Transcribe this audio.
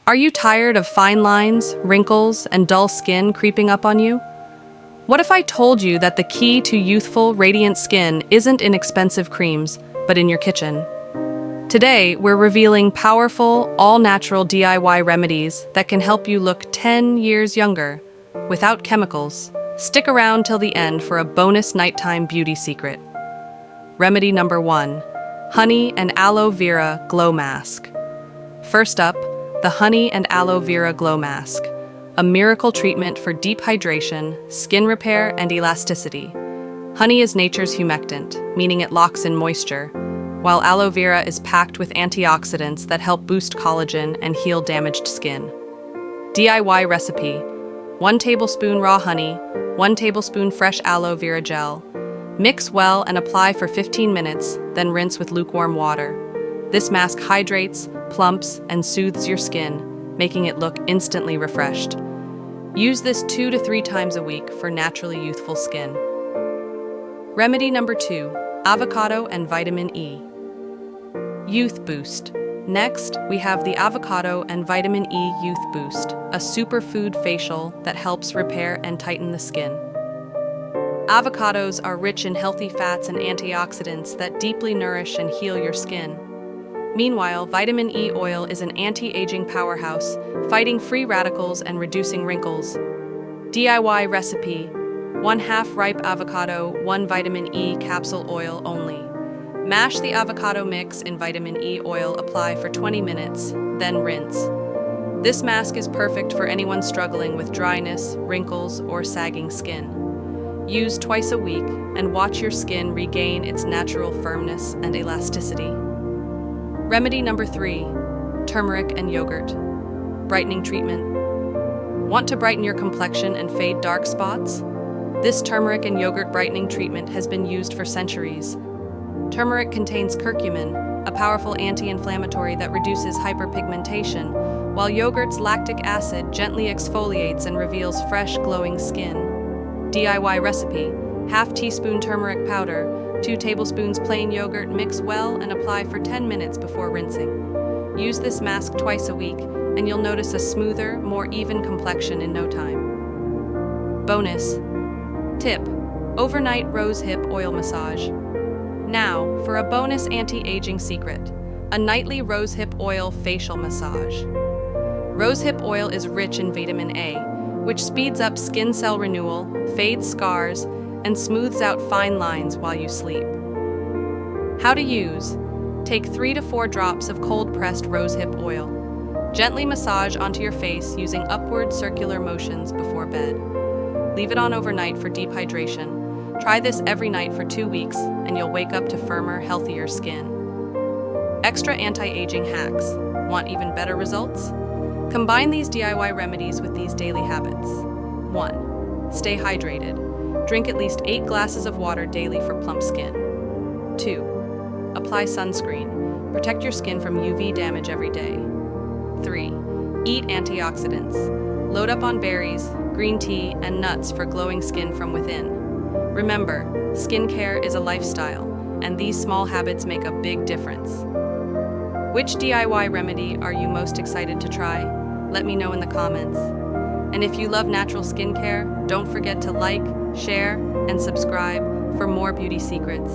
Are you tired of fine lines, wrinkles, and dull skin creeping up on you? What if I told you that the key to youthful, radiant skin isn't in expensive creams, but in your kitchen? Today, we're revealing powerful, all-natural DIY remedies that can help you look 10 years younger, without chemicals. Stick around till the end for a bonus nighttime beauty secret. Remedy number 1, Honey and Aloe Vera Glow Mask. First up, the Honey and Aloe Vera Glow Mask, a miracle treatment for deep hydration, skin repair, and elasticity. Honey is nature's humectant, meaning it locks in moisture, while aloe vera is packed with antioxidants that help boost collagen and heal damaged skin. DIY recipe: 1 tablespoon raw honey, 1 tablespoon fresh aloe vera gel. Mix well and apply for 15 minutes, then rinse with lukewarm water. This mask hydrates, plumps, and soothes your skin, making it look instantly refreshed. Use this 2 to 3 times a week for naturally youthful skin. Remedy number 2, Avocado and Vitamin E. Youth Boost. Next, we have the Avocado and Vitamin E Youth Boost, a superfood facial that helps repair and tighten the skin. Avocados are rich in healthy fats and antioxidants that deeply nourish and heal your skin. Meanwhile, vitamin E oil is an anti-aging powerhouse, fighting free radicals and reducing wrinkles. DIY recipe: 1/2 ripe avocado, 1 vitamin E capsule oil only. Mash the avocado mix in vitamin E oil, apply for 20 minutes, then rinse. This mask is perfect for anyone struggling with dryness, wrinkles, or sagging skin. Use twice a week and watch your skin regain its natural firmness and elasticity. Remedy number 3, Turmeric and Yogurt. Brightening treatment. Want to brighten your complexion and fade dark spots? This turmeric and yogurt brightening treatment has been used for centuries. Turmeric contains curcumin, a powerful anti-inflammatory that reduces hyperpigmentation, while yogurt's lactic acid gently exfoliates and reveals fresh, glowing skin. DIY recipe: 1/2 teaspoon turmeric powder, 2 tablespoons plain yogurt, mix well and apply for 10 minutes before rinsing. Use this mask twice a week, and you'll notice a smoother, more even complexion in no time. Bonus tip: overnight rosehip oil massage. Now, for a bonus anti-aging secret, a nightly rosehip oil facial massage. Rosehip oil is rich in vitamin A, which speeds up skin cell renewal, fades scars, and smooths out fine lines while you sleep. How to use: take 3 to 4 drops of cold-pressed rosehip oil. Gently massage onto your face using upward circular motions before bed. Leave it on overnight for deep hydration. Try this every night for 2 weeks, and you'll wake up to firmer, healthier skin. Extra anti-aging hacks. Want even better results? Combine these DIY remedies with these daily habits. 1. Stay hydrated. Drink at least 8 glasses of water daily for plump skin. 2. Apply sunscreen. Protect your skin from UV damage every day. 3. Eat antioxidants. Load up on berries, green tea, and nuts for glowing skin from within. Remember, skincare is a lifestyle, and these small habits make a big difference. Which DIY remedy are you most excited to try? Let me know in the comments. And if you love natural skincare, don't forget to like, share, and subscribe for more beauty secrets.